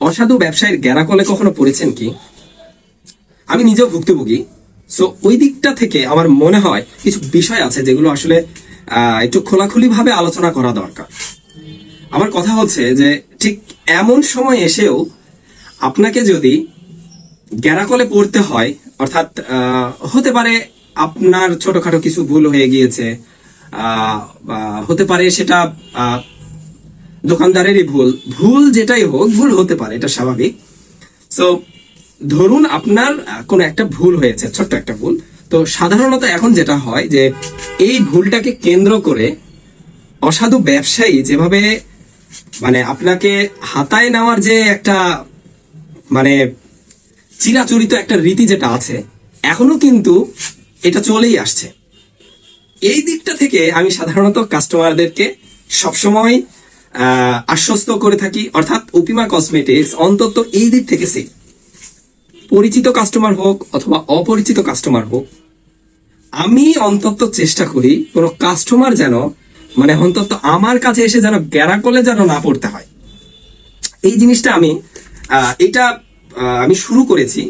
অসাধু ব্যবসায়ীর গ্যারাকলে কখনো পড়েছেন কি? আমি নিজেও ভুক্তভোগী। সো ওই দিকটা থেকে আমার মনে হয় কিছু বিষয় আছে যেগুলো আসলে একটু খোলাখুলি ভাবে আলোচনা করা দরকার। আমার কথা হচ্ছে যে ঠিক এমন সময় এসেও আপনাকে যদি গ্যারাকলে পড়তে হয়, অর্থাৎ হতে পারে আপনার ছোটখাটো কিছু ভুল হয়ে গিয়েছে, হতে পারে সেটা দোকানদারেরই ভুল যেটাই হোক, ভুল হতে পারে, এটা স্বাভাবিক। সো ধরুন আপনার কোনো একটা ভুল হয়েছে, ছোট্ট একটা ভুল। তো সাধারণত এখন যেটা হয় যে এই ভুলটাকে কেন্দ্র করে অসাধু ব্যবসায়ী যেভাবে মানে আপনাকে হাতায় নেওয়ার যে একটা মানে চিরাচরিত একটা রীতি যেটা আছে, এখনো কিন্তু এটা চলেই আসছে। এই দিকটা থেকে আমি সাধারণত কাস্টমারদেরকে সবসময় আশ্বস্ত করে থাকি, অর্থাৎ উপিমা কসমেটিক্স অন্তত এই দিক থেকে সেফ। পরিচিত কাস্টমার হোক অথবা অপরিচিত কাস্টমার হোক, আমি অন্তত চেষ্টা করি কোনো কাস্টমার যেন মানে অন্তত আমার কাছে এসে যেন গ্যারাকলে যেন না পড়তে হয়। এই জিনিসটা আমি শুরু করেছি।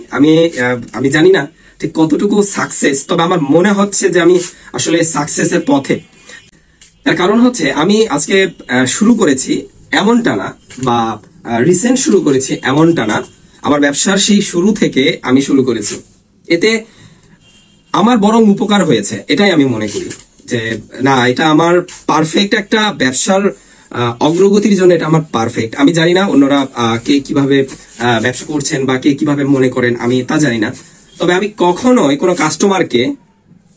আমি জানি না ঠিক কতটুকু সাকসেস, তবে আমার মনে হচ্ছে যে আমি আসলে সাকসেসের পথে। তার কারণ হচ্ছে আমি আজকে শুরু করেছি এমনটা না, বা রিসেন্ট শুরু করেছি এমনটা না, আমার ব্যবসার সেই শুরু থেকে আমি শুরু করেছি। এতে আমার বরং উপকার হয়েছে, এটাই আমি মনে করি যে না, এটা আমার পারফেক্ট একটা ব্যবসার অগ্রগতির জন্য এটা আমার পারফেক্ট। আমি জানি না অন্যরা কে কিভাবে ব্যবসা করছেন বা কে কিভাবে মনে করেন, আমি তা জানি না। তবে আমি কখনোই কোনো কাস্টমারকে,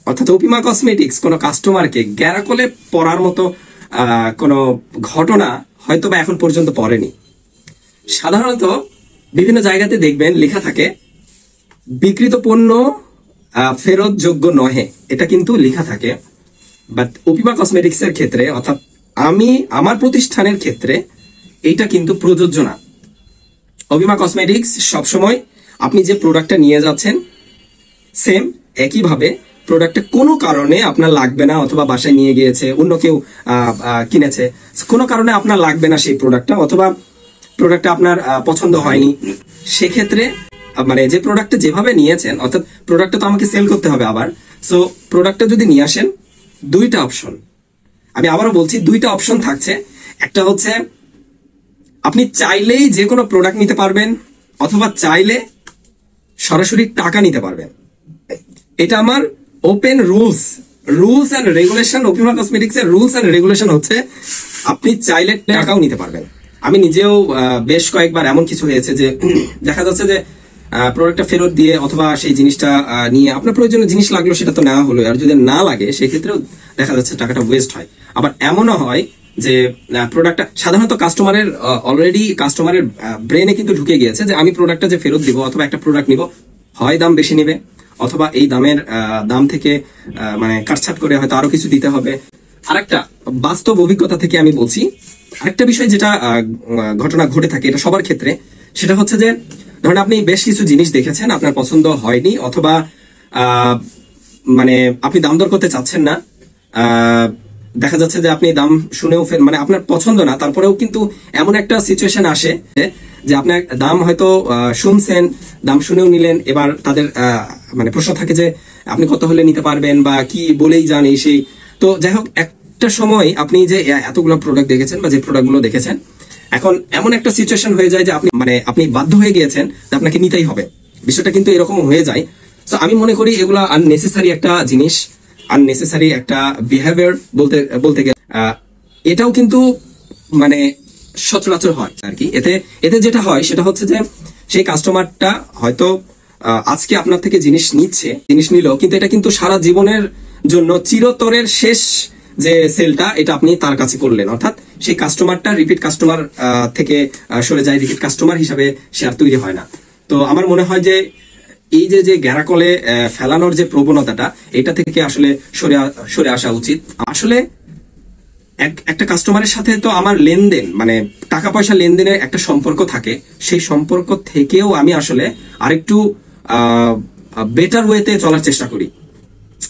অর্থাৎ উপিমা কসমেটিক্স কোনো কাস্টমারকে গ্যারাকলে পড়ার মতো কোনো ঘটনা হয়তো বা এখন পর্যন্ত পড়েনি। সাধারণত বিভিন্ন জায়গাতে দেখবেন লেখা থাকে বিক্রিত পণ্য ফেরত যোগ্য নহে, এটা কিন্তু লেখা থাকে। বাট উপিমা কসমেটিক্স এর ক্ষেত্রে, অর্থাৎ আমার প্রতিষ্ঠানের ক্ষেত্রে এইটা কিন্তু প্রযোজ্য না। উপিমা কসমেটিক্স সবসময় আপনি যে প্রোডাক্টটা নিয়ে যাচ্ছেন সেম একইভাবে প্রোডাক্টটা কোনো কারণে আপনার লাগবে না, অথবা বাসায় নিয়ে গিয়েছে অন্য কেউ কিনেছে, কোনো কারণে আপনার লাগবে না সেই প্রোডাক্টটা, অথবা প্রোডাক্টটা আপনার পছন্দ হয়নি, সেক্ষেত্রে মানে যে প্রোডাক্টটা যেভাবে নিয়েছেন, অর্থাৎ প্রোডাক্টটা তো আমাকে সেল করতে হবে আবার। সো প্রোডাক্টটা যদি নিয়ে আসেন, দুইটা অপশন, আমি আবারও বলছি, দুইটা অপশন থাকছে। একটা হচ্ছে আপনি চাইলেই যে কোনো প্রোডাক্ট নিতে পারবেন, অথবা চাইলে সরাসরি টাকা নিতে পারবেন। এটা আমার open rules and regulation. Upima cosmetics এর রুলস এন্ড রেগুলেশন হচ্ছে আপনি চাইলে টাকাও নিতে পারবেন। আমি নিজেও বেশ কয়েকবার এমন কিছু হয়েছে যে দেখা যাচ্ছে যে প্রোডাক্টটা ফেরত দিয়ে অথবা সেই জিনিসটা নিয়ে আপনার প্রয়োজনীয় জিনিস লাগলো, সেটা তো নেওয়া হলো, আর যদি না লাগে সেক্ষেত্রেও দেখা যাচ্ছে টাকাটা ওয়েস্ট হয়। আবার এমনও হয় যে প্রোডাক্টটা সাধারণত অলরেডি কাস্টমারের ব্রেনে কিন্তু ঢুকে গিয়েছে যে আমি প্রোডাক্টটা যে ফেরত দিব অথবা একটা প্রোডাক্ট নিব, হয় দাম বেশি নেবে অথবা এই দাম থেকে মানে কাটছাট করে হয়তো আরো কিছু দিতে হবে। আরেকটা বাস্তব অভিজ্ঞতা থেকে আমি বলছি, আরেকটা বিষয় যেটা ঘটনা ঘটে থাকে এটা সবার ক্ষেত্রে, সেটা হচ্ছে যে ধরেন আপনি বেশ কিছু জিনিস দেখেছেন, আপনার পছন্দ হয়নি, অথবা মানে আপনি দাম দর করতে চাচ্ছেন না, দেখা যাচ্ছে যে আপনি দাম শুনেও মানে আপনার পছন্দ না, তারপরেও কিন্তু এমন একটা সিচুয়েশন আসে যে আপনার দাম হয়তো শুনছেন, দাম শুনেও নিলেন। এবার তাদের মানে প্রশ্ন থাকে যে আপনি কত হলে নিতে পারবেন বা কি বলেই যান এই সেই। তো যাই হোক, একটা সময় আপনি যে এতগুলো প্রোডাক্ট দেখেছেন বা যে প্রোডাক্টগুলো দেখেছেন, এখন এমন একটা সিচুয়েশন হয়ে যায় যে আপনি বাধ্য হয়ে গিয়েছেন যে আপনাকে নিতেই হবে। বিষয়টা কিন্তু এরকম হয়ে যায়। তো আমি মনে করি এগুলো আননেসেসারি একটা জিনিস, আননেসেসারি একটা বিহেভিয়ার বলতে গেলে এটাও কিন্তু মানে সচরাচর হয় আর কি। এতে যেটা হয় সেটা হচ্ছে যে সেই কাস্টমারটা হয়তো আজকে আপনার থেকে জিনিস নিল, কিন্তু এটা কিন্তু সারা জীবনের জন্য চিরতরের শেষ যে সেলটা এটা আপনি তার কাছে করলেন, অর্থাৎ সেই কাস্টমারটা রিপিট কাস্টমার থেকে সরে যায়, রিপিট কাস্টমার হিসাবে সে আর তৈরি হয় না। তো আমার মনে হয় যে এই যে গ্যারাকলে ফেলানোর যে প্রবণতাটা, এটা থেকে আসলে সরে আসা উচিত। আসলে একটা কাস্টমারের সাথে তো আমার লেনদেন মানে টাকা পয়সা লেনদেনের একটা সম্পর্ক থাকে, সেই সম্পর্ক থেকেও আমি আসলে আরেকটু বেটার ওয়েতে চলার চেষ্টা করি।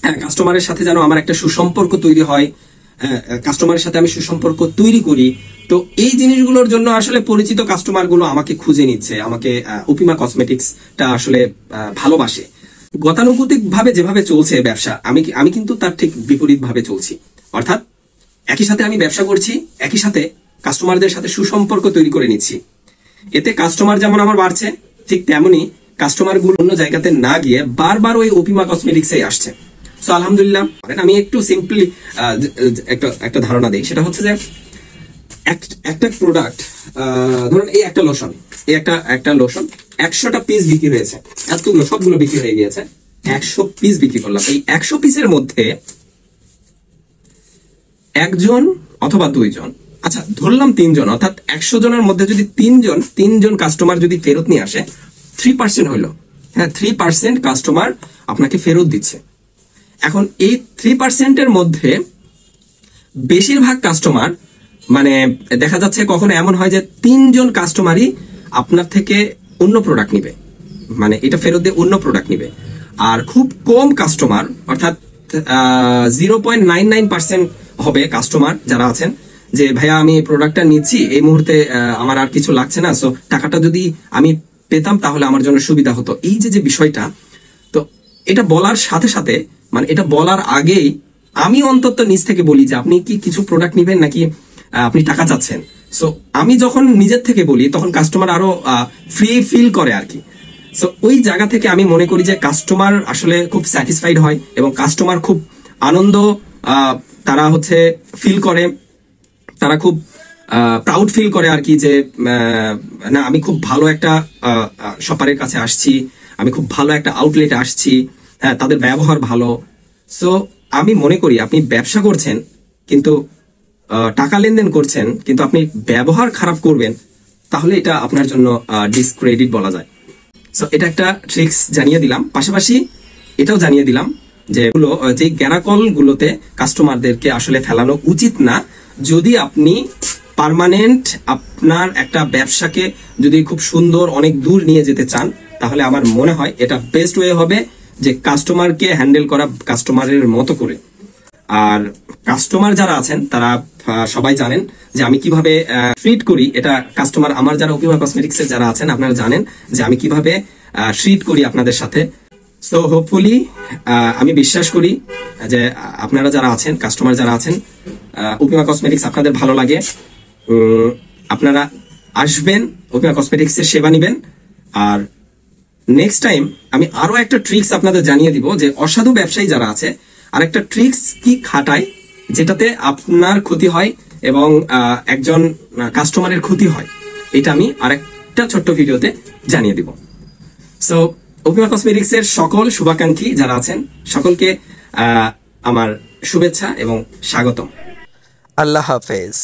হ্যাঁ, কাস্টমারের সাথে যেন আমার একটা সুসম্পর্ক তৈরি হয়, কাস্টমারের সাথে আমি সুসম্পর্ক তৈরি করি। তো এই জিনিসগুলোর জন্য আসলে পরিচিত কাস্টমার গুলো আমাকে খুঁজে নিচ্ছে, আমাকে উপিমা কসমেটিক্সটা আসলে ভালোবাসে। গতানুগতিক ভাবে যেভাবে চলছে ব্যবসা, আমি কিন্তু তার ঠিক বিপরীত ভাবে চলছি। অর্থাৎ একই সাথে আমি ব্যবসা করছি, একই সাথে কাস্টমারদের সাথে সুসম্পর্ক তৈরি করে নিচ্ছি। এতে কাস্টমার যেমন আমার বাড়ছে, ঠিক তেমনি কাস্টমার গুলো অন্য জায়গাতে না গিয়ে বারবার ওই উপিমা কসমেটিক্সে আসছে। সো আলহামদুলিল্লাহ। আমি একটু সিম্পলি একটা ধারণা দিই, সেটা হচ্ছে যে একটা প্রোডাক্ট, ধরুন এই একটা লোশন, একটা লোশন 100টা পিস বিক্রি হয়েছে, এতগুলো সবগুলো বিক্রি হয়ে গিয়েছে, 100 পিস বিক্রি করলাম। এই 100 পিসের মধ্যে একজন অথবা দুইজন, আচ্ছা ধরলাম 3 জন, অর্থাৎ 100 জনের মধ্যে যদি 3 জন কাস্টমার যদি ফেরত নিয়ে আসে, 3% হইলো। হ্যাঁ, 3% কাস্টমার আপনাকে ফেরত দিচ্ছে। এখন এই 3%-এর মধ্যে বেশিরভাগ কাস্টমার, মানে দেখা যাচ্ছে কখনো এমন হয় যে 3 জন কাস্টমারই আপনার থেকে অন্য প্রোডাক্ট নিবে, মানে এটা ফেরত দিয়ে অন্য প্রোডাক্ট নিবে। আর খুব কম কাস্টমার, অর্থাৎ 0.99% হবে কাস্টমার যারা আছেন যে ভাইয়া আমি এই প্রোডাক্টটা নিচ্ছি, এই মুহূর্তে আমার আর কিছু লাগছে না, সো টাকাটা যদি আমি পেতাম তাহলে আমার জন্য সুবিধা হতো। এই যে বিষয়টা, তো এটা বলার সাথে সাথে, মানে এটা বলার আগেই আমি অন্তত নিজ থেকে বলি যে আপনি কি কিছু প্রোডাক্ট নিবেন নাকি আপনি টাকা চাচ্ছেন। সো আমি যখন নিজের থেকে বলি তখন কাস্টমার আরো ফ্রি ফিল করে আর কি। সো ওই জায়গা থেকে আমি মনে করি যে কাস্টমার আসলে খুব স্যাটিসফাইড হয় এবং কাস্টমার খুব আনন্দ তারা হচ্ছে ফিল করে, তারা খুব প্রাউড ফিল করে আর কি, যে না আমি খুব ভালো একটা শপারের কাছে আসছি, আমি খুব ভালো একটা আউটলেটে আসছি, হ্যাঁ তাদের ব্যবহার ভালো। সো আমি মনে করি আপনি ব্যবসা করছেন কিন্তু টাকা লেনদেন করছেন, কিন্তু আপনি ব্যবহার খারাপ করবেন, তাহলে এটা আপনার জন্য ডিসক্রেডিট বলা যায়। সো এটা একটা ট্রিক্স জানিয়ে দিলাম, পাশাপাশি এটাও জানিয়ে দিলাম যে যে গ্যারাকল গুলোতে কাস্টমারদেরকে আসলে ফেলানো উচিত না। যদি আপনি পার্মানেন্ট আপনার একটা ব্যবসাকে যদি খুব সুন্দর অনেক দূর নিয়ে যেতে চান, তাহলে আমার মনে হয় এটা বেস্ট ওয়ে হবে যে কাস্টমারকে হ্যান্ডেল করা কাস্টমারের মতো করে। আর কাস্টমার যারা আছেন তারা সবাই জানেন যে আমি কিভাবে ট্রিট করি। এটা কাস্টমার আমার যারা উপিমা কসমেটিক্সের যারা আছেন আপনারা জানেন যে আমি কিভাবে ট্রিট করি আপনাদের সাথে। সো হোপফুলি আমি বিশ্বাস করি যে আপনারা যারা আছেন, কাস্টমার যারা আছেন, উপিমা কসমেটিক্স আপনাদের ভালো লাগে, আপনারা আসবেন, উপিমা কসমেটিক্স এর সেবা নিবেন। আর নেক্সট টাইম আমি আরো একটা ট্রিক্স আপনাদের জানিয়ে দিব যে অসাধু ব্যবসায়ী যারা আছে আরেকটা ট্রিক্স কি খাটায় যেটাতে আপনার ক্ষতি হয় এবং একজন কাস্টমারের ক্ষতি হয়, এটা আমি আরেকটা ছোট্ট ভিডিওতে জানিয়ে দিব। সো উপিমা কসমেটিক্স এর সকল শুভাকাঙ্ক্ষী যারা আছেন সকলকে আমার শুভেচ্ছা এবং স্বাগতম। আল্লাহ হাফেজ।